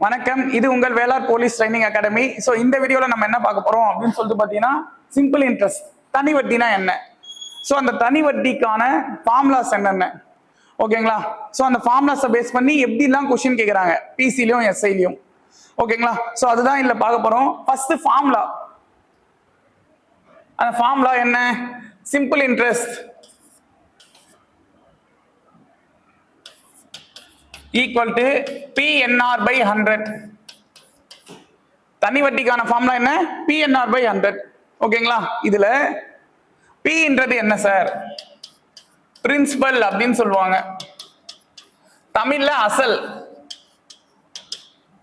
வணக்கம், இது உங்கள் வேளார் போலீஸ் ட்ரைனிங் அகாடமி. ஸோ இந்த வீடியோவில் நம்ம என்ன பார்க்க போறோம் அப்படின்னு சொல்லிட்டு பார்த்தீங்கன்னா, சிம்பிள் இன்ட்ரெஸ்ட் தனி வட்டினா என்ன, ஸோ அந்த தனி வட்டிக்கான ஃபார்முலாஸ் என்னென்ன, ஓகேங்களா? ஸோ அந்த ஃபார்முலாஸை பேஸ் பண்ணி எப்படிலாம் கொஸ்டின் கேட்குறாங்க பிசிலையும் எஸ்ஐலையும், ஓகேங்களா? ஸோ அதுதான் இல்லை பார்க்க போறோம். First formula. அந்த ஃபார்முலா என்ன? Simple interest equal to PNR by 100. தனி வட்டிக்கான ஃபார்முலா என்ன? PNR by 100. ஓகேங்களா? இதுல Pன்றது என்ன சார்? பிரின்சிபல் அப்படின்னு சொல்லுவாங்க, தமிழ்ல அசல்.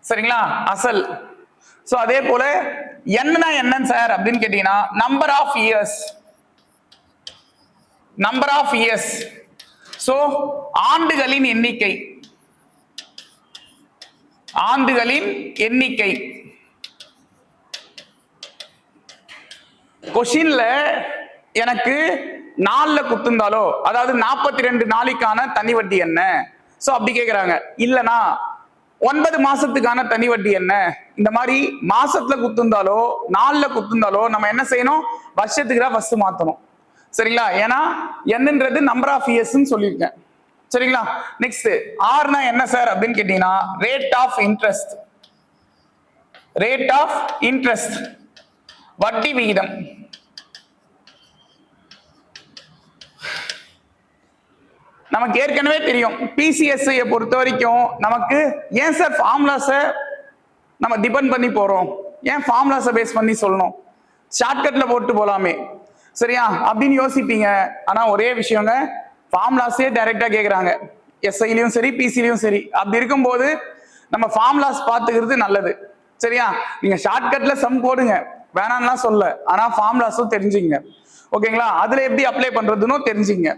சரிங்களா? அசல். சோ அதே போல என்னன்னா என்னன்னு சார் அப்படின்னு கேட்டீங்கன்னா, number of years. Number of years. So ஆண்டுகளின் எண்ணிக்கை. ஆண்டுகளின் எண்ணிக்கை. கொஸ்டின்ல எனக்கு நாள்ல குத்துந்தாலோ, அதாவது 42 நாளைக்கான தனி வட்டி என்ன, சோ அப்படி கேக்குறாங்க. இல்லனா 9 மாசத்துக்கான தனி வட்டி என்ன, இந்த மாதிரி மாசத்துல குத்துந்தாலோ நாள்ல குத்துந்தாலோ நம்ம என்ன செய்யணும்? வருஷத்துக்கு தான் ஃபர்ஸ்ட் மாத்தணும். சரிங்களா? ஏன்னா என்னன்றது நம்பர் ஆஃப் இயர்ஸ்ன்னு சொல்லியிருக்கேன். சரிங்களா? நெக்ஸ்ட் ஆர்னா என்ன சார் அப்படின்னு கேட்டீங்கன்னா, rate of interest. Rate of interest, வட்டி விகிதம். நமக்கு ஏற்கனவே தெரியும் பிசிஎஸ்ஐ பொறுத்த வரைக்கும் நமக்கு ஏன் சார் ஃபார்முலாஸை நம்ம டிபெண்ட் பண்ணி போறோம், ஏன் ஃபார்முலாஸை பேஸ் பண்ணி சொல்லணும், ஷார்ட்கட்ல போட்டு போலாமே, சரியா அப்படின்னு யோசிப்பீங்க. ஆனா ஒரே விஷயங்க, ஃபார்முலாஸே டைரக்டா கேக்குறாங்க, எஸ்ஐலையும் சரி பிசிலையும் சரி. அப்படி இருக்கும்போது நம்ம ஃபார்முலாஸ் பார்த்துக்கிறது நல்லது. சரியா? நீங்க ஷார்ட்கட்ல சம் போடுங்க, வேணாம்லாம் சொல்ல, ஆனா ஃபார்முலாஸும் தெரிஞ்சுங்க. ஓகேங்களா? அதுல எப்படி அப்ளை பண்றதுன்னு தெரிஞ்சுங்க.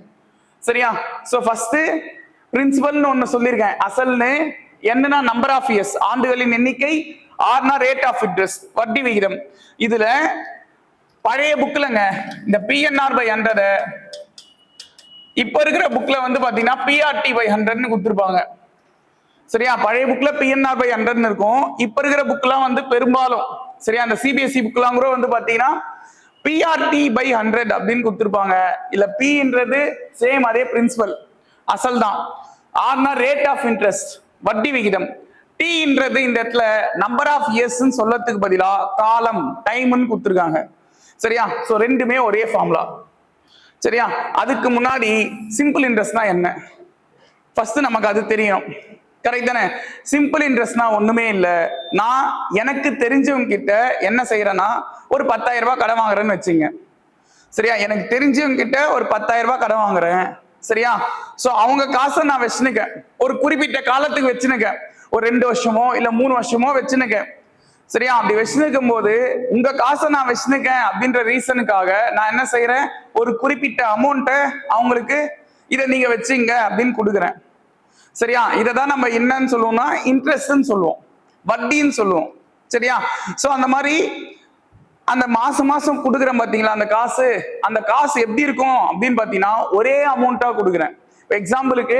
சரியா? சோ ஃபர்ஸ்ட் பிரின்சிபல்னு ஒன்னு சொல்லியிருக்கேன், அசல்னு. என்னன்னா நம்பர் ஆஃப் இயர்ஸ், ஆண்டுகளின் எண்ணிக்கை. ஆர்னா ரேட் ஆஃப் இன்ட்ரெஸ்ட், வட்டி விகிதம். இதுல பழைய புக்லங்க இந்த PNR by 100 இப்ப இருக்கிற புக்ல வந்து பாத்தீங்கன்னா PRT by 100 கொடுத்துருப்பாங்க. சரியா? பழைய புக்ல PNR by 100 இருக்கும். இப்ப இருக்கிற புக்லாம் வந்து பெரும்பாலும், சரியா, அந்த சிபிஎஸ்இ புக்லாம் கூட வந்து பாத்தீங்கன்னா PRT by 100 அப்படின்னு கொடுத்துருப்பாங்க. இல்ல Pன்றது சேம், அதே பிரின்சிபல், அசல் தான். ஆர்னா ரேட் ஆஃப் இன்ட்ரெஸ்ட், வட்டி விகிதம். Tன்றது இந்த இடத்துல நம்பர் ஆஃப் இயர்ஸ் சொல்லறதுக்கு பதிலா காலம், டைம்னு கொடுத்துருக்காங்க. சரியா? சோ ரெண்டுமே ஒரே ஃபார்முலா. சரியா? அதுக்கு முன்னாடி சிம்பிள் இன்ட்ரெஸ்ட்னா என்ன ஃபர்ஸ்ட் நமக்கு அது தெரியணும். கரெக்ட் தானே? சிம்பிள் இன்ட்ரெஸ்ட்னா ஒண்ணுமே இல்லை. நான் எனக்கு தெரிஞ்சவங்க கிட்ட என்ன செய்யறேன்னா, ஒரு 10,000 ரூபாய் கடன் வாங்குறேன்னு வச்சுங்க. சரியா? எனக்கு தெரிஞ்சவங்க கிட்ட ஒரு 10,000 ரூபாய் கடன் வாங்குறேன். சரியா? சோ அவங்க காசை நான் வச்சுனுக்கேன், ஒரு குறிப்பிட்ட காலத்துக்கு வச்சுனுக்கேன், ஒரு 2 வருஷமோ இல்ல 3 வருஷமோ வச்சுனுக்கேன். சரியா? அப்படி வச்சுனுக்கும் போது உங்க காசை நான் வச்சுனுக்கேன் அப்படின்ற ரீசனுக்காக நான் என்ன செய்யறேன், ஒரு குறிப்பிட்ட அமௌண்ட்டை அவங்களுக்கு இதை நீங்க வச்சுங்க அப்படின்னு கொடுக்குறேன். சரியா? இதை தான் நம்ம என்னன்னு சொல்லுவோம்னா இன்ட்ரெஸ்ட்னு சொல்லுவோம், வட்டின்னு சொல்லுவோம். சரியா? சோ அந்த மாதிரி அந்த மாசம் மாசம் கொடுக்குறேன் பாத்தீங்களா, அந்த காசு எப்படி இருக்கும் அப்படின்னு பாத்தீங்கன்னா, ஒரே அமௌண்ட்டா கொடுக்குறேன். எக்ஸாம்பிளுக்கு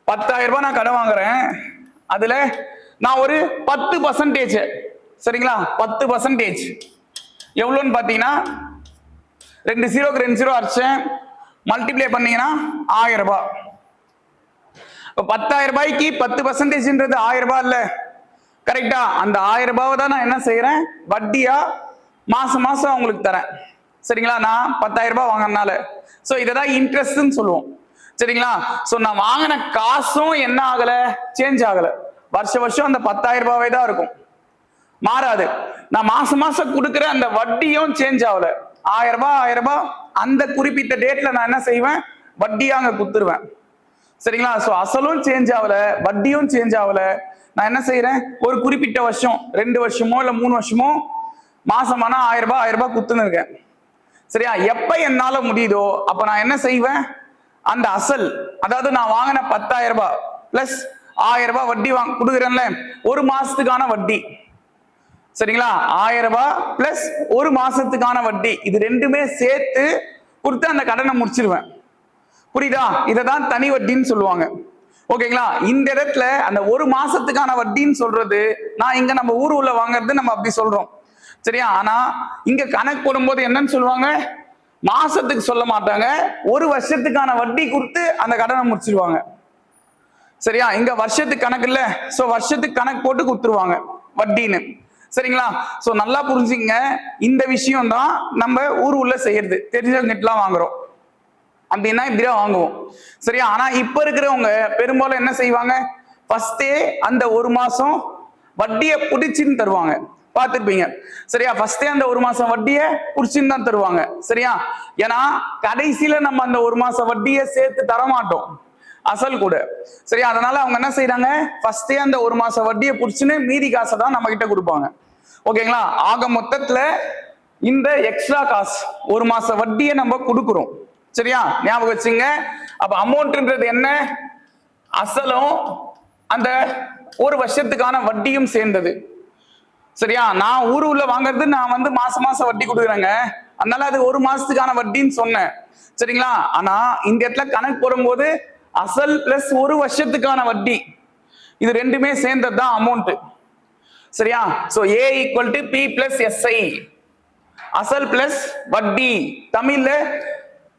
10,000 ரூபாய் நான் கடன் வாங்குறேன், அதுல நான் ஒரு 10%, சரிங்களா, 10% எவ்வளோன்னு பாத்தீங்கன்னா 2 0க்கு 2 0 அடிச்சேன், மல்டிப்ளை பண்ணீங்கன்னா 1000 ரூபாய். 10,000 ரூபாய்க்கு 10%ன்றது 1000 ரூபாய் இல்ல, கரெக்டா? அந்த 1000 ரூபாவை தான் நான் என்ன செய்யறேன், வட்டியா மாசம் மாசம் அவங்களுக்கு தரேன். சரிங்களா? நான் 10,000 ரூபாய் வாங்கினால. சோ இததான் இன்ட்ரெஸ்ட்னு சொல்லுவோம். சரிங்களா? சோ நான் வாங்கின காசும் என்ன ஆகல, சேஞ்ச் ஆகல. வருஷம் அந்த 10,000 ரூபாவே தான் இருக்கும், மாறாது. நான் மாசம் மாசம் கொடுக்குற அந்த வட்டியும் சேஞ்ச் ஆகல. 1000 ரூபாய் அந்த குறிப்பிட்ட டேட்ல நான் என்ன செய்வேன், வட்டியா அங்க குடுத்துருவேன். சரிங்களா? சோ அசலும் சேஞ்ச் ஆகல, வட்டியும் சேஞ்ச் ஆகல. நான் என்ன செய்யறேன், ஒரு குறிப்பிட்ட வருஷம், 2 வருஷமோ இல்ல 3 வருஷமோ மாசமானா 1000 ரூபாய் குத்துன்னு இருக்கேன். சரியா? எப்ப என்னால முடியுதோ அப்ப நான் என்ன செய்வேன், அந்த அசல், அதாவது நான் வாங்கின 10,000 ரூபாய் பிளஸ் 1000 ரூபாய் வட்டி கொடுக்குறேன்ல, ஒரு மாசத்துக்கான வட்டி. சரிங்களா? 1000 ரூபாய் பிளஸ் ஒரு மாசத்துக்கான வட்டி, இது ரெண்டுமே சேர்த்து கொடுத்து அந்த கடனை முடிச்சிருவேன். புரியுதா? இதைதான் தனி வட்டின்னு சொல்லுவாங்க. ஓகேங்களா? இந்த இடத்துல அந்த ஒரு மாசத்துக்கான வட்டின்னு சொல்றது நான் இங்க நம்ம ஊர் உள்ள வாங்குறது நம்ம அப்படி சொல்றோம். சரியா? ஆனா இங்க கணக்கு போடும்போது என்னன்னு சொல்லுவாங்க, மாசத்துக்கு சொல்ல மாட்டாங்க, ஒரு வருஷத்துக்கான வட்டி கொடுத்து அந்த கடனை முடிச்சிருவாங்க. சரியா? இங்க வருஷத்துக்கு கணக்கு இல்ல, சோ வருஷத்துக்கு கணக்கு போட்டு கொடுத்துருவாங்க வட்டின்னு. சரிங்களா? சோ நல்லா புரிஞ்சுங்க, இந்த விஷயம் தான் நம்ம ஊர் உள்ள செய்யறது, தெரிஞ்சவங்கிட்டலாம் வாங்குறோம் அப்படின்னா இப்படிதான் வாங்குவோம். சரியா? ஆனா இப்ப இருக்கிறவங்க பெரும்பாலும் என்ன செய்வாங்க, ஃபர்ஸ்டே அந்த ஒரு மாசம் வட்டியை புடிச்சுன்னு தருவாங்க, பார்த்துருப்பீங்க. சரியா? ஃபர்ஸ்டே அந்த ஒரு மாசம் வட்டியை புடிச்சுன்னு தான் தருவாங்க. சரியா? ஏன்னா கடைசியில நம்ம அந்த ஒரு மாசம் வட்டியை சேர்த்து தரமாட்டோம், அசல் கூட. சரியா? அதனால அவங்க என்ன செய்யறாங்க, ஃபர்ஸ்டே அந்த ஒரு மாசம் வட்டியை புடிச்சுன்னு மீதி காசை தான் நம்ம கிட்ட கொடுப்பாங்க. ஓகேங்களா? ஆக மொத்தத்துல இந்த எக்ஸ்ட்ரா காசு ஒரு மாச வட்டியை நம்ம கொடுக்குறோம். சரியா? ஞாபகம் வச்சுங்க. அப்ப அமௌண்ட்ன்றது என்ன, அசலும் அந்த ஒரு வருஷத்துக்கான வட்டியும் சேர்ந்தது. சரியா? நான் ஊரு உள்ள வாங்குறது நான் வந்து மாசம் மாசம் வட்டி கொடுக்குறேங்க, அதனால அது ஒரு மாசத்துக்கான வட்டின்னு சொன்னேன். சரிங்களா? ஆனா இந்த இடத்துல கணக்கு போடும்போது அசல் பிளஸ் ஒரு வருஷத்துக்கான வட்டி, இது ரெண்டுமே சேர்ந்தது தான் அமௌண்ட். சரியா? So A equal to P plus SI, அசல் பிளஸ் வட்டி. தமிழ்ல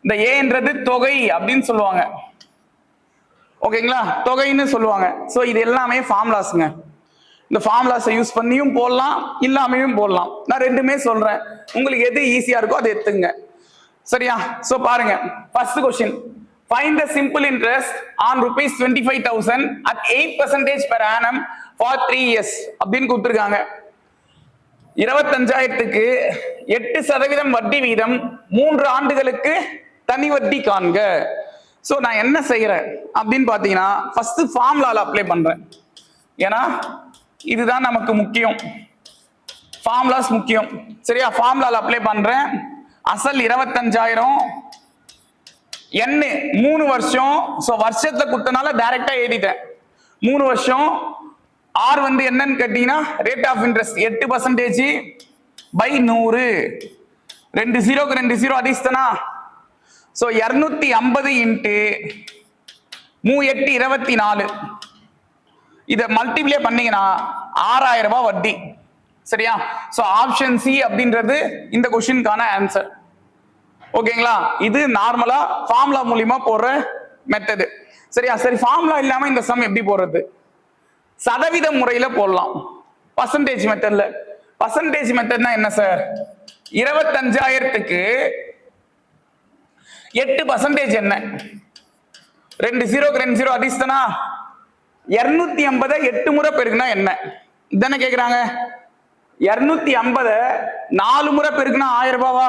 இந்த ஏன்றது தொகை அப்படின்னு சொல்லுவாங்க. ஓகேங்களா? தொகைன்னு சொல்லுவாங்க. சோ இது எல்லாமே ஃபார்முலாஸ்ங்க. இந்த ஃபார்முலாஸை யூஸ் பண்ணியும் போடலாம், இல்லாமையும் போடலாம். நான் ரெண்டுமே சொல்றேன், உங்களுக்கு எது ஈஸியா இருக்கோ அதை எடுத்துங்க. சரியா? சோ பாருங்க, first question, find the simple interest on rupees 25,000 at 8% per annum for 3 years அப்படின்னு கொடுத்திருக்காங்க. 25,000க்கு 8% வட்டி வீதம் 3 ஆண்டுகளுக்கு தனி வட்டி காண்க. சோ நான் என்ன செய்யறேன் அப்படின்னு பாத்தீங்கன்னா, ஃபர்ஸ்ட் ஃபார்முலால அப்ளை பண்றேன், ஏன்னா இதுதான் நமக்கு முக்கியம், ஃபார்முலாஸ் முக்கியம். சரியா? ஃபார்முலால அப்ளை பண்றேன். அசல் 25,000, என்ன 3 வருஷம், சோ வருஷத்துல கொடுத்தனால டைரக்டா எழுதிட்டேன் 3 வருஷம். ஆர் வந்து என்னன்னு கேட்டீங்கன்னா ரேட் ஆஃப் இன்ட்ரெஸ்ட் 8% பை 100, 2 0க்கு 2 0 அடிச்சுட்டனா, சோ 250 இன்ட்டு 3 8 24, இத மல்டிப்ளை பண்ணீங்கன்னா 6,000 ரூபாய் வட்டி. சரியா? சோ ஆப்ஷன் சி அப்படின்றது இந்த क्वेश्चनக்கான ஆன்சர். ஓகேங்களா? இது நார்மலா ஃபார்முலா மூலமா போடுற மெத்தட். சரியா? சரி, ஃபார்முலா இல்லாம இந்த சம் எப்படி போடுறது? சதவீத முறையில போடலாம், பர்சன்டேஜ் மெத்தட்ல. பர்சன்டேஜ் மெத்தட்னா என்ன சார், 25,000க்கு 8% என்ன, 2 0க்கு 2 0 அடிச்சுட்டனா, 250 8 முறை பெருக்குனா என்ன தானே கேக்குறாங்க. 250 4 முறை பெருக்குனா 1000 ரூபாவா?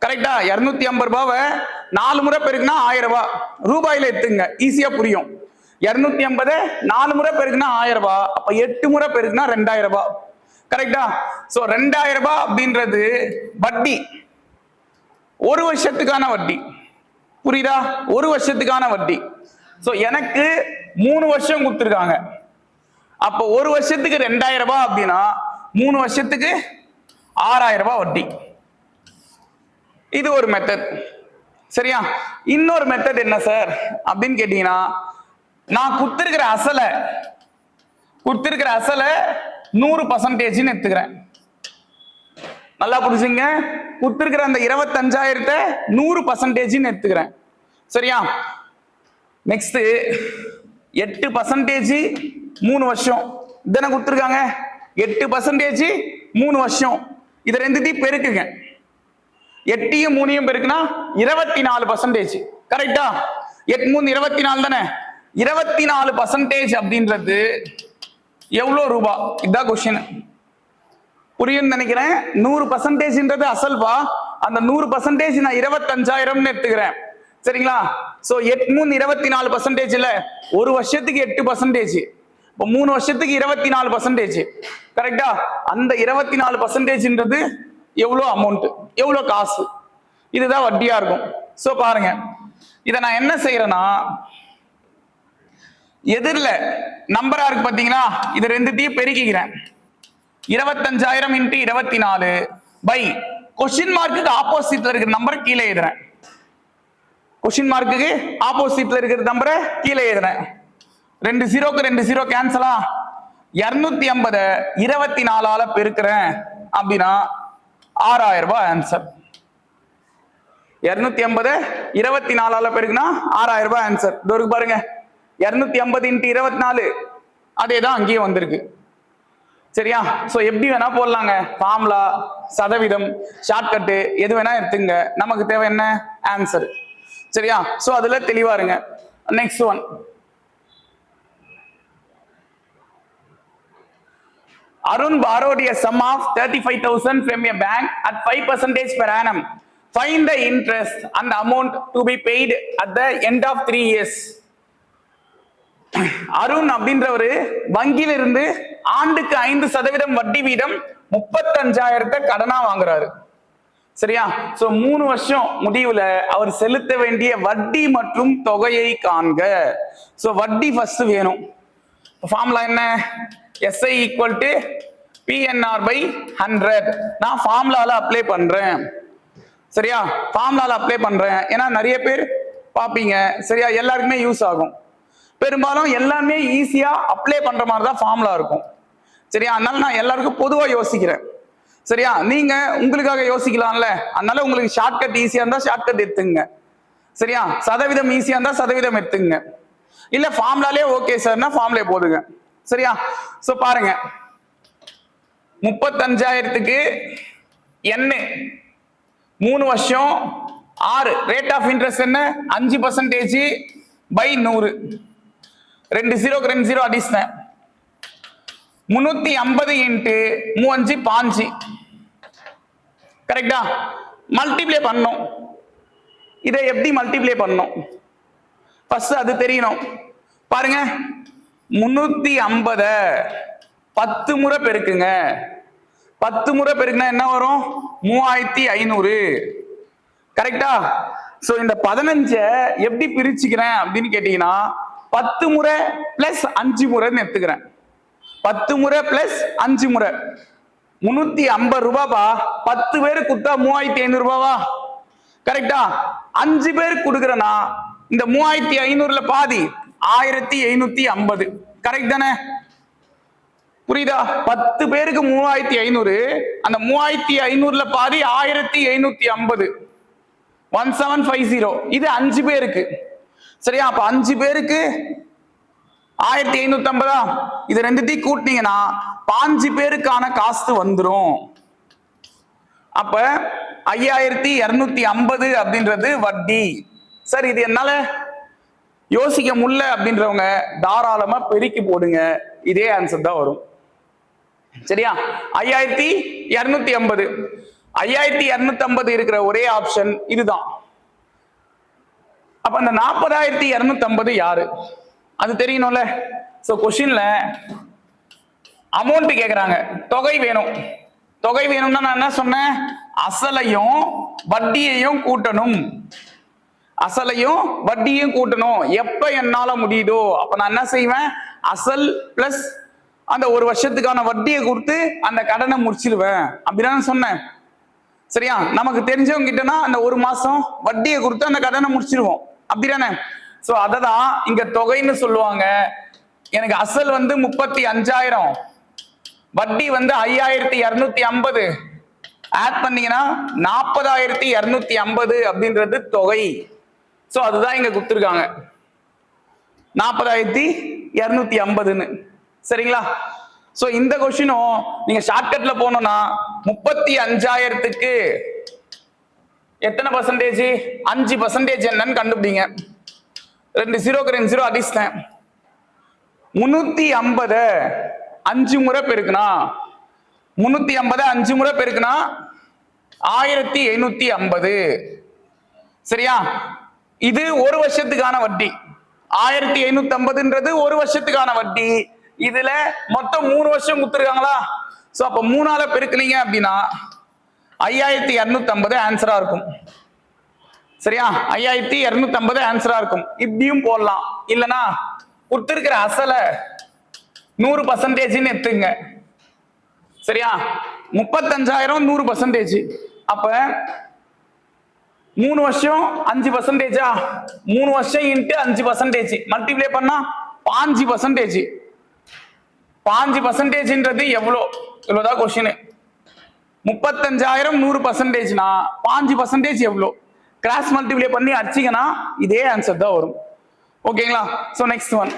கரெக்டா? 250 ரூபாவை 4 முறை பெருக்குனா 1000 ரூபாய். ரூபாயில எடுத்துங்க, ஈஸியா புரியும். 250 4 முறை பெருக்குனா 1000 ரூபாய், அப்ப 8 முறை பெருக்குனா 2000 ரூபாய். கரெக்டா? சோ 2000 ரூபாய் அப்படின்றது வட்டி, ஒரு வருஷத்துக்கான வட்டி. புரியுதா? ஒரு வருஷத்துக்கான வட்டி. சோ எனக்கு 3 வருஷம் கொடுத்துருக்காங்க, அப்போ ஒரு வருஷத்துக்கு 2000 ரூபாய் அப்படின்னா 3 வருஷத்துக்கு 6,000 ரூபாய் வட்டி. இது ஒரு மெத்தட். சரியா? இன்னொரு மெத்தட் என்ன சார் அப்படின்னு கேட்டீங்கன்னா, நான் கொடுத்திருக்கிற அசலை 100% எடுத்துக்கிறேன். நல்லா புரிஞ்சுங்க, கொடுத்திருக்கிற அந்த 25,000 100% எடுத்துக்கிறேன். சரியா? நெக்ஸ்ட் 8% 3 வருஷம் தானே கொடுத்துருக்காங்க, 8% 3 வருஷம், இது ரெண்டுத்தையும் பெருக்குங்க. 8யும் 3யும் பெருக்குனா 24%. கரெக்டா? 8 3 24 தானே. 24% அப்படின்றது எவ்வளவு ரூபா? இதான் கொஸ்டின். புரியும் நினைக்கிறேன். 100%ன்றது அசல்பா, அந்த 100% நான் 25,000 எடுத்துக்கிறேன். சரிங்களா? சோ 8 3 24% இல்ல, ஒரு வருஷத்துக்கு 8%, இப்போ 3 வருஷத்துக்கு 24%. கரெக்டா? அந்த 24%ன்றது எவ்வளவு அமௌண்ட், எவ்வளவு காசு, இதுதான் வட்டியா இருக்கும். சோ பாருங்க, இத நான் என்ன செய்யறேன்னா, எதிரில நம்பரா இருக்கு பாத்தீங்களா, இது ரெண்டுத்தையும் பெருக்கிக்கிறேன். 25,000 இன்ட்டு 24 பை கொஸ்டின் மார்க்குக்கு ஆப்போசிட்ல இருக்கிற நம்பரை கீழே எழுதுறேன். கொஸ்டின் மார்க்குக்கு ஆப்போசிட்ல இருக்கிற நம்பரை கீழே எழுதுறேன். 2 ஜீரோக்கு 2 ஜீரோ கேன்சலா, 250 24ஆல பெருக்கிறேன் அப்படின்னா 6000 ரூபாய் ஆன்சர். 250 24ஆல பெருக்குனா 6000 ரூபாய் ஆன்சர். இதோருக்கு பாருங்க, 250 × 24 அதேதான் அங்கேயும் வந்திருக்கு. சரியா? சோ எப்படி வேணா போடலாங்க. ஃபார்முலா, சதவீதம், ஷார்ட்கட்டு எது வேணா எடுத்துங்க, நமக்கு தேவை என்ன? ஆன்சர். சரியா? சோ அதுல தெளிவா இருங்க. Next one, Arun borrowed a sum of 35,000 from a bank at 5% per annum. Find the interest and the amount to be paid at the end of 3 years. Arun அப்படின்றவரு வங்கியில இருந்து ஆண்டுக்கு 5% வட்டி வீதம் 35,000 கடனா வாங்குறாரு. சரியா? சோ 3 வருஷம் முடிவுல அவர் செலுத்த வேண்டிய வட்டி மற்றும் தொகையை காண்க. சோ வட்டி ஃபர்ஸ்ட் வேணும். ஃபார்முலா என்ன? SI equal to PNR/100. நான் ஃபார்முலால அப்ளை பண்றேன். சரியா? ஃபார்முலால அப்ளை பண்றேன். ஏன்னா நிறைய பேர் பாப்பீங்க. சரியா? எல்லாருக்குமே யூஸ் ஆகும். பெரும்பாலும் எல்லாமே ஈஸியா அப்ளை பண்ற மாதிரி தான் ஃபார்முலா இருக்கும். சரியா? அதனால நான் எல்லாருக்கும் பொதுவா யோசிக்கிறேன். சரியா? நீங்க உங்களுக்காக யோசிக்கலாம்ல, அதனால உங்களுக்கு ஷார்ட்கட் ஈஸியா இருந்தா ஷார்ட்கட் எடுத்துங்க. சரியா? சதவீதம் ஈஸியா இருந்தா சதவீதம் எடுத்துங்க. இல்ல ஃபார்முலாலே ஓகே சார்னா ஃபார்முலே போடுங்க. சரியா? சோ பாருங்க, 35,000க்கு என்ன 3 வருஷம் 6, ரேட் ஆஃப் இன்ட்ரெஸ்ட் என்ன? 5% பை 100. 2 ஜீரோக்கு 2 ஜீரோ அடிச்சேன். 350 × 3 5 கரெக்டா? மல்டிப்ளை பண்ணணும். இதை எப்படி மல்டிப்ளை பண்ணணும்? ஃபர்ஸ்ட் அது தெரியணும். பாருங்க, 350 10 முறை பெருக்குங்க. 10 முறை பெருக்குனா என்ன வரும்? 3500. கரெக்டா? சோ இந்த 15 எப்படி பிரிச்சுக்கிறேன் அப்படின்னு கேட்டீங்கன்னா, 10 முறை பிளஸ் 5 முறைன்னு எடுத்துக்கிறேன். 10 முறை பிளஸ் 5 முறை 350 ரூபாய்ப்பா. 10 பேருக்கு கொடுத்தா 3500 ரூபாவா? கரெக்டா? 5 பேருக்கு கொடுக்குறேன்னா இந்த 3500ல பாதி 1750. கரெக்ட் தானே? புரியுதா? 10 பேருக்கு 3500, அந்த 3500ல பாதி 1750, 1750. இது 5 பேருக்கு. சரியா? அப்ப 5 பேருக்கு 1550. இது ரெண்டுத்தையும் கூட்டினீங்கன்னா 5 பேருக்கான காஸ்ட் வந்துரும். அப்ப 5250 அப்படின்றது வட்டி. சரி, இது என்னால யோசிக்க முடியல அப்படின்றவங்க தாராளமா பெருக்கி போடுங்க, இதே ஆன்சர் தான் வரும். சரியா? 5250. 5250 இருக்கிற ஒரே ஆப்ஷன் இதுதான். அப்ப அந்த 40,250 யாரு? அது தெரியணும்ல. சோ கொஸ்டின்ல அமௌண்ட் கேக்குறாங்க, தொகை வேணும். தொகை வேணும்னா நான் என்ன சொன்னேன்? அசலையும் வட்டியையும் கூட்டணும். அசலையும் வட்டியும் கூட்டணும். எப்ப என்னால முடியுதோ அப்ப நான் என்ன செய்வேன்? அசல் பிளஸ் அந்த 1 வருஷத்துக்கான வட்டியை கொடுத்து அந்த கடனை முடிச்சிருவேன். அப்படிதான் சொன்னேன். சரியா? நமக்கு தெரிஞ்சவங்க கிட்டனா அந்த 1 மாசம் வட்டியை கொடுத்து அந்த கடனை முடிச்சிருவோம். அப்படிதானே? சோ அததான் இங்க தொகைன்னு சொல்லுவாங்க. எனக்கு அசல் வந்து 35,000, வட்டி வந்து 5,250. ஆட் பண்ணீங்கன்னா 40,250 அப்படின்றது தொகை. சோ அதுதான் இங்க கொடுத்துருக்காங்க, 40,250ன்னு. சரிங்களா? சோ இந்த கொஸ்டினும் நீங்க ஷார்ட்கட்ல போனோம்னா 35,000க்கு எத்தனை பர்சன்டேஜ்? 5% என்னன்னு கண்டுபிடிங்க. 2 ஜீரோக்கு 2 ஜீரோ அடிச்சிட்டேன். 350 5 முறை பெருக்குனா 350 5 முறை பெருக்குனா 1750. சரியா? இது 1 வருஷத்துக்கான வட்டி. 1750ன்றது 1 வருஷத்துக்கான வட்டி. இதுல மொத்தம் 3 வருஷம் கொடுத்துருக்காங்களா? சோ அப்ப 3ஆல பெருக்குனீங்க அப்படின்னா 5,250 ஆன்சரா இருக்கும். சரியா? 5,250 ஆன்சரா இருக்கும். இப்படியும் போடலாம். இல்லனா கொடுத்திருக்கிற அசலை 100% எடுத்துங்க. சரியா? 35,000 100%. அப்ப 3 வருஷம் 5%. 3 வருஷம் இன்ட்டு 5% மல்டிப்ளை பண்ணா 5%. 5%ன்றது எவ்வளோ? இவ்வளோதான் கொஸ்டின். 35,000 100%னா 5% எவ்வளோ? கிராஸ் மல்டிப்ளை பண்ணி அடிச்சிங்கன்னா இதே ஆன்சர் தான் வரும். ஓகேங்களா? So next one.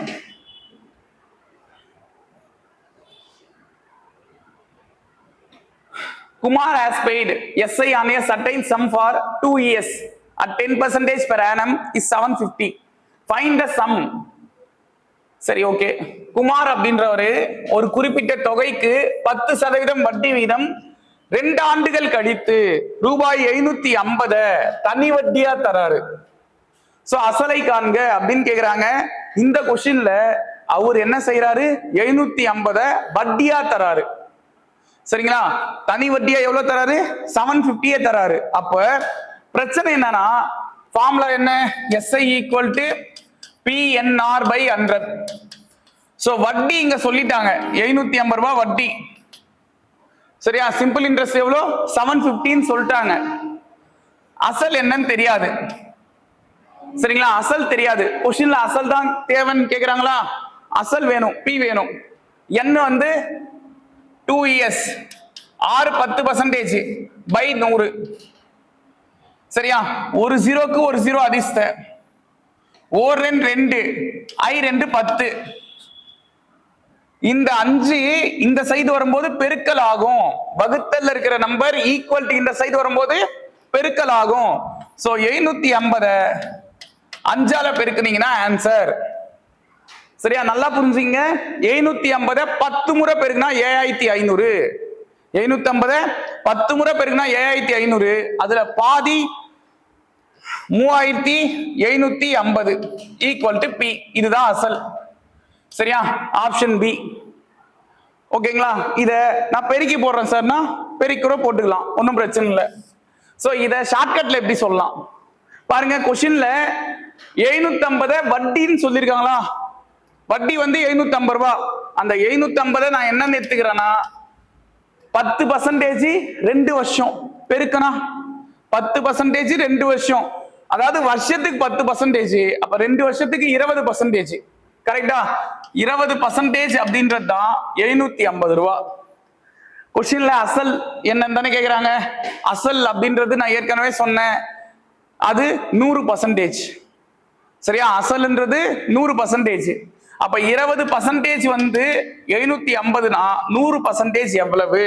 Kumar has paid SI on a certain sum for 2 years at 10% per annum is 750. Find the sum. சரி, ஓகே. குமார் அப்படின்றவரு ஒரு குறிப்பிட்ட தொகைக்கு 10% வட்டி வீதம் 2 ஆண்டுகள் கழித்து ரூபாய் 750 தனி வட்டியா தராரு. சோ அசலை காண்க அப்படின்னு கேக்குறாங்க. இந்த கொஸ்டின்ல அவர் என்ன செய்யறாரு? 750 வட்டியா தராரு. சரிங்களா? தனி வட்டியா எவ்வளவு தராரு? 750 தராரு. அப்ப பிரச்சனை என்னன்னா, ஃபார்முலா என்ன? SI equal to PNR by 100. So வட்டி இங்க சொல்லிட்டாங்க 750 ரூபாய் வட்டி. சரியா? சிம்பிள் இன்ட்ரெஸ்ட் எவ்வளோ? 750 சொல்லிட்டாங்க. அசல் என்னன்னு தெரியாது. சரிங்களா? அசல் தெரியாது. கொஸ்டின்ல அசல் தான் தேவைன்னு கேக்குறாங்களா? அசல் வேணும், P வேணும். என்ன வந்து 2 years 10% by 100. சரியா? ஒரு ஜீரோக்கு ஒரு ஜீரோ அதிர்ஷ்ட. ஓர் 2 I 2 10. இந்த 5 இந்த சைடு வரும்போது பெருக்கல் ஆகும். வகுத்தல்ல இருக்கிற நம்பர் ஈக்குவல் டு இந்த சைடு வரும்போது பெருக்கல் ஆகும். சோ 750 5ஆல பெருக்குனீங்கன்னா ஆன்சர். சரியா? நல்லா புரிஞ்சுங்க. 750 10 முறை பெருக்குனா 7500. 750 10 முறை பெருக்குனா 7500. அதுல பாதி 3750 ஈக்குவல் டு P. இதுதான் அசல். சரியா? Option B. ஓகேங்களா? இத நான் பெருக்கி போடுறேன் சார்னா பெருக்கிற போட்டுக்கலாம், ஒன்றும் பிரச்சனை இல்லை. சோ இத ஷார்ட்கட்ல எப்படி சொல்லலாம் பாருங்க. கொஸ்டின்ல 750 வட்டின்னு சொல்லியிருக்காங்களா? வட்டி வந்து 750 ரூபாய். அந்த 750 நான் என்னன்னு எடுத்துக்கிறேன்னா 10% 2 வருஷம் பெருக்கனா 10% 2 வருஷம், அதாவது வருஷத்துக்கு 10%. அப்ப 2 வருஷத்துக்கு 20%. கரெக்டா? 20% அப்படின்றது தான் 750 ரூபாய். கொஸ்டின்ல அசல் என்னன்னு தானே கேக்குறாங்க. அசல் அப்படின்றது நான் ஏற்கனவே சொன்னேன், அது 100%. சரியா? அசல்ன்றது 100%. அப்ப 20% வந்து 750னா 100% எவ்வளவு?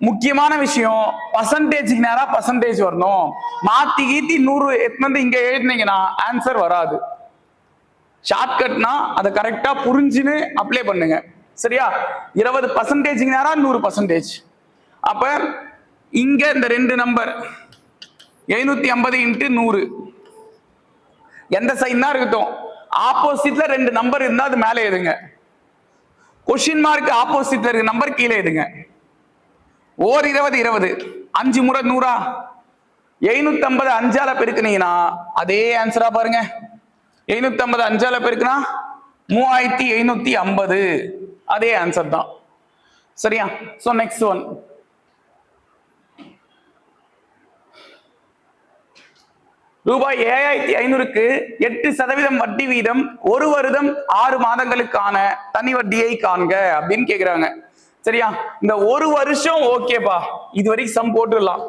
முக்கியமான விஷயம், பர்சன்டேஜ்க்கு நேரா பர்சன்டேஜ் வரணும். மாத்தி கீத்தி 100 எத்தனை இங்க எழுதினீங்கன்னா ஆன்சர் வராது. ஷார்ட்கட்னா அதை கரெக்டா புரிஞ்சுன்னு அப்ளை பண்ணுங்க. சரியா? 20% நேரா 100%. அப்ப இங்க இந்த 2 நம்பர் 750 × 100 எந்த சைன் தான் இருக்கட்டும், ஆப்போசிட்ல 2 நம்பர் இருந்தா அது மேலே எழுதுங்க. கொஸ்டின் மார்க் ஆப்போசிட்ல இருக்க நம்பர் கீழே எழுதுங்க. ஓர் 20 20 5 முறை 100. 750 5ஆல பெருக்குனீங்கன்னா அதே ஆன்சரா பாருங்க. 750 5ஆல பெருக்குனா 3750. அதே ஆன்சர் தான். சரியா? So next one. ரூபாய் 7500க்கு 8% வட்டி வீதம் 1 வருடம் 6 மாதங்களுக்கான தனி வட்டியை காண்க அப்படின்னு கேக்குறாங்க. சரியா? இந்த 1 வருஷம் ஓகேப்பா, இது வரைக்கும் சம் போட்டுடலாம்.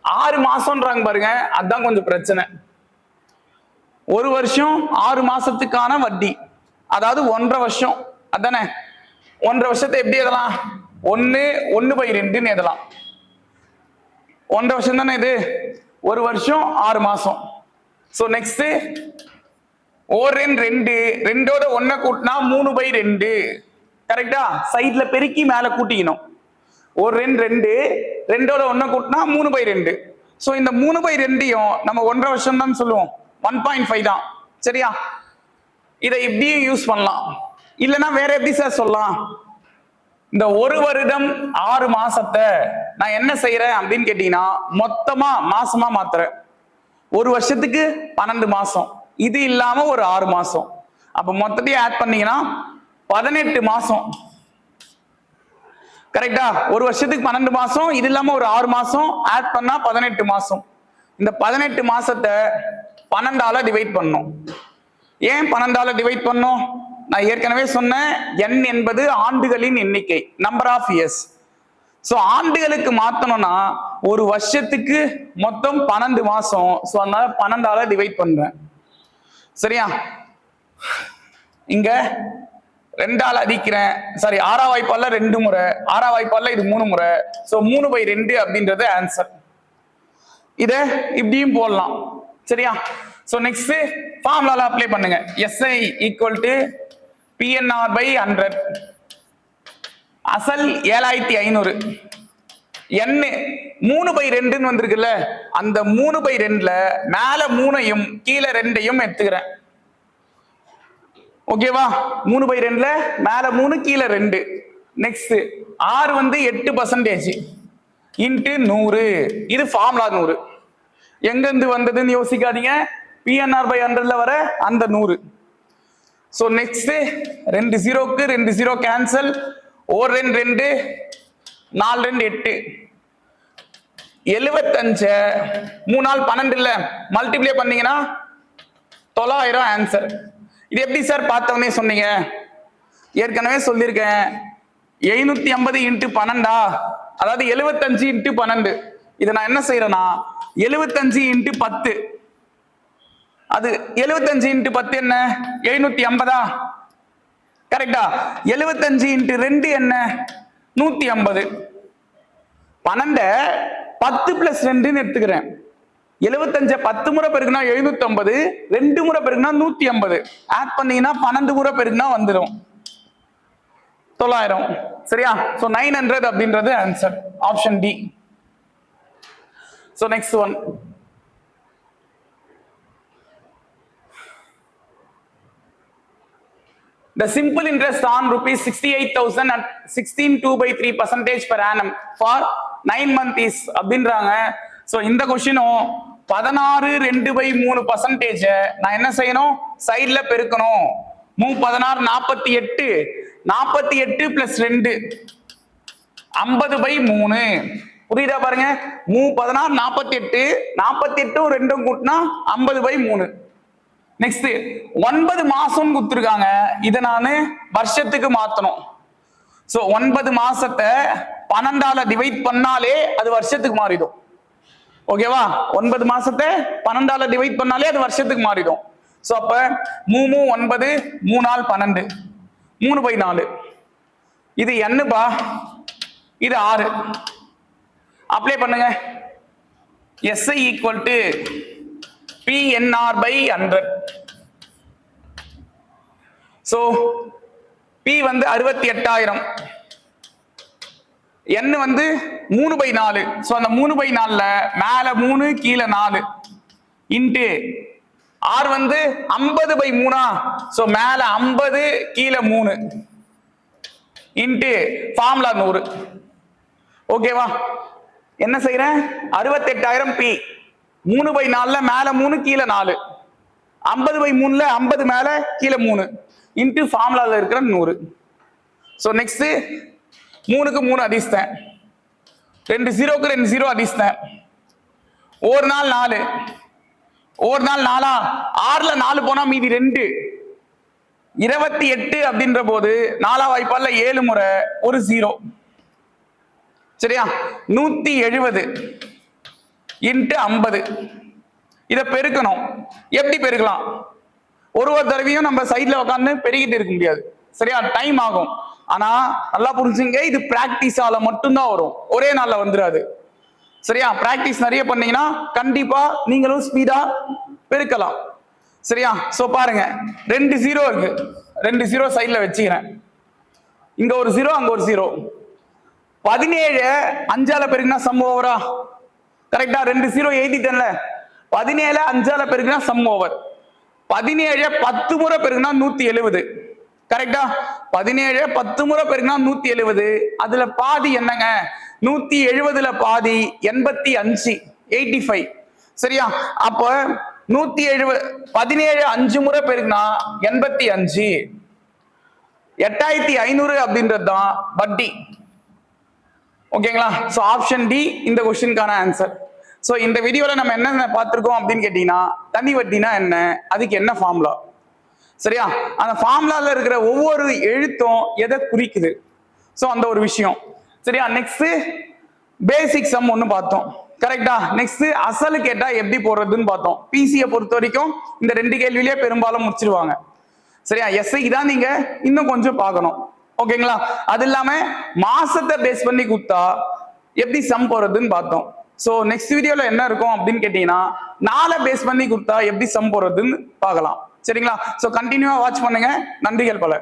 6 மாசம்ன்றாங்க பாருங்க, அதுதான் கொஞ்சம் பிரச்சனை. 1 வருஷம் 6 மாசத்துக்கான வட்டி, அதாவது 1.5 வருஷம். அதானே? 1.5 வருஷத்தை எப்படி எழுதலாம்? 1/2 எழுதலாம். 1.5 வருஷம் தானே இது. 1 வருஷம் 6 மாசம். சோ நெக்ஸ்ட் ஓர் 2 2ஓட 1 கூட்டினா 3/2. கரெக்டா? சைட்ல பெருக்கி மேல கூட்டிக்கணும். ஓர் 2 2ஓட 1 கூட்டினா 3/2. சோ இந்த 3/2யும் நம்ம 1.5 வருஷம் தான் சொல்லுவோம், 1.5 தான். சரியா? இதை இப்படியும் யூஸ் பண்ணலாம். இல்லைன்னா வேற எப்படி சார் சொல்லலாம்? இந்த 1 வருடம் 6 மாசத்தை நான் என்ன செய்யறேன் அப்படின்னு கேட்டீங்கன்னா மொத்தமா மாசமா மாத்துறேன். 1 வருஷத்துக்கு 12 மாசம், இது இல்லாம ஒரு 6 மாசம். அப்ப மொத்தத்தையும் ஆட் பண்ணீங்கன்னா 18 மாசம். கரெக்டா? 1 வருஷத்துக்கு 12 மாசம், இது இல்லாம ஒரு 6 மாசம் ஆட் பண்ணா 18 மாசம். இந்த 18 மாசத்தை 12ஆல டிவைட் பண்ணும். ஏன் 12ஆல டிவைட் பண்ணும்? நான் ஏற்கனவே சொன்னேன் n என்பது ஆண்டுகளின் எண்ணிக்கை, நம்பர் ஆஃப் இயர்ஸ். சோ ஆண்டுகளுக்கு மாத்தணும்னா ஒரு வருஷத்துக்கு மொத்தம் 12 மாசம். சோ அதனால 12ஆல டிவைட் பண்றேன். சரியா? இங்க 2ஆல அடிக்கிறேன். சாரி, 6ஆம் வாய்ப்பால்ல 2 முறை, 6ஆம் வாய்ப்பால்ல இது 3 முறை. சோ 3/2 அப்படின்றது ஆன்சர். இத இப்படியும் போடலாம். சரியா? சோ நெக்ஸ்ட் ஃபார்முலால அப்ளை பண்ணுங்க. SI equal to PNR/100. அசல் 7500. n 3/2 வந்திருக்குல்ல, அந்த 3/2ல மேல 3ஐயும் கீழே 2ஐயும் எடுத்துக்கிறேன். ஓகேவா? 3/2ல மேல 3 கீழே 2. நெக்ஸ்ட் R வந்து 8% இன்ட்டு 100. இது ஃபார்முலா 100. எங்க இருந்து வந்ததுன்னு யோசிக்காதீங்க. PNR/100ல வர அந்த 100. சோ நெக்ஸ்ட் 2 0க்கு 2 0 கேன்சல். 1 2 2 4 2 8. 75 3 நாள் 12 இல்ல, மல்டிப்ளை பண்ணீங்கன்னா 900 ஆன்சர். இது எப்படி சார் பார்த்தவனே சொன்னீங்க? ஏற்கனவே சொல்லியிருக்கேன். 750 இன்ட்டு 12, அதாவது 75 இன்ட்டு 12. இதை நான் என்ன செய்யறேன்னா 75 இன்ட்டு 10. அது 75 இன்ட்டு 10 என்ன? 750. கரெக்டா? 75 இன்ட்டு 2 என்ன? 150. 12 10 பிளஸ் 2 எடுத்துக்கிறேன். 75 10 முறை பெருக்குனா 750, 2 முறை பெருக்குனா 150. ஆட் பண்ணீங்கன்னா 12 முறை பெருக்குனா வந்துடும் 900. சரியா? சோ 900 அப்படின்றது answer. Option D. So next one. The simple interest on rupees 68,000 at 16.2/3% per annum for 9 months is அப்படின்றாங்க. சோ இந்த கொஸ்டினும் 16.2/3% நான் என்ன செய்யணும்? சைட்ல பெருக்கணும். 16 48, 48 பிளஸ் 2 50/3. புரியுதா பாருங்க? 16 48, 48ம் 2ம் கூட்டினா 50/3. நெக்ஸ்ட் 9 மாசம் கொடுத்துருக்காங்க. இதை நான் வருஷத்துக்கு மாத்தணும். சோ 9 மாசத்தை 12ஆல டிவைட் பண்ணாலே அது வருஷத்துக்கு மாறிடும். ஓகேவா? 9 மாசத்தை 12ஆல டிவைட் பண்ணாலே அது வருஷத்துக்கு மாறிடும். சோ அப்ப 3 9, 3 நாள் 12, 3/4. இது என்னப்பா? இது 6. அப்ளை பண்ணுங்க. SI equal to PNR/100. So P வந்து 68,000, N வந்து 3/4. சோ அந்த 3/4ல மேல 3 கீழே 4 இன்ட்டு R வந்து 50/3. சோ மேல 50 கீழே 3 இன்ட்டு ஃபார்முலா 100. ஓகேவா? என்ன செய்யறேன்? 68,000 P 3/4ல மேல 3 கீழே 4, 50/3ல 50 மேல கீழே 3 இன்ட்டு ஃபார்முலால இருக்கிற 100. சோ நெக்ஸ்ட் 3க்கு 3 அடிச்சிட்டேன். 2 0க்கு 2 0 அடிச்சிட்டேன். ஒரு நாள் 4, ஒரு நாள் 4. 6ல 4 போனா மீதி 2, 28 அப்படின்ற போது 4ஆம் வாய்ப்பால்ல 7 முறை, ஒரு 0. சரியா? 170 இன்ட்டு 50. இதை பெருக்கணும். எப்படி பெருக்கலாம்? ஒரு தடவையும் நம்ம சைட்ல உட்காந்து பெருகிட்டு இருக்க முடியாது. சரியா? டைம் ஆகும். ஆனா நல்லா புரிஞ்சுங்க, இது பிராக்டிஸால மட்டும்தான் வரும், ஒரே நாள்ல வந்துடாது. சரியா? பிராக்டிஸ் நிறைய பண்ணீங்கன்னா கண்டிப்பா நீங்களும் ஸ்பீடா பெருக்கலாம். சரியா? சோ பாருங்க, 2 0 இருக்கு. 2 0 சைட்ல வச்சுக்கிறேன். இங்க ஒரு 0, அங்க ஒரு 0. 17 5ஆல பெருக்கினா சம் ஓவரா? கரெக்டா? 2 0 எழுதிட்டேன்ல. 17 5ஆல பெருக்கினா சம் ஓவர். 17 10 முறை பெருக்கினா 170. கரெக்டா? 17 10 முறை பெருக்கினா 170. அதுல பாதி என்னங்க? 170ல பாதி 85, 85. சரியா? அப்ப 170 17 5 முறை பெருக்கினா 85. 8500 அப்படின்றது தான் வட்டி. ஓகேங்களா? சோ ஆப்ஷன் டி இந்த क्वेश्चनக்கான ஆன்சர். சோ இந்த வீடியோல நம்ம என்ன பார்த்திருக்கோம் அப்படின்னு கேட்டீங்கன்னா, தனி வட்டினா என்ன, அதுக்கு என்ன ஃபார்முலா, சரியா? அந்த ஃபார்முலால இருக்கிற ஒவ்வொரு எழுத்தும் எதை குறிக்குது, சோ அந்த ஒரு விஷயம். சரியா? நெக்ஸ்ட் பேசிக் சம் ஒன்னு பார்த்தோம். கரெக்டா? நெக்ஸ்ட் அசலு கேட்டா எப்படி போடுறதுன்னு பார்த்தோம். பிசியை பொறுத்த வரைக்கும் இந்த 2 கேள்வியிலேயே பெரும்பாலும் முடிச்சிருவாங்க. சரியா? எஸ்ஐக்கு தான் நீங்க இன்னும் கொஞ்சம் பார்க்கணும். ஓகேங்களா? அது இல்லாம மாசத்தை பேஸ் பண்ணி கொடுத்தா எப்படி சம் போறதுன்னு பார்த்தோம். சோ நெக்ஸ்ட் வீடியோல என்ன இருக்கும் அப்படின்னு கேட்டீங்கன்னா, நாளை பேஸ் பண்ணி கொடுத்தா எப்படி சம் போறதுன்னு பார்க்கலாம். சரிங்களா? சோ கண்டினியூவா வாட்ச் பண்ணுங்க. நன்றிகள் பல.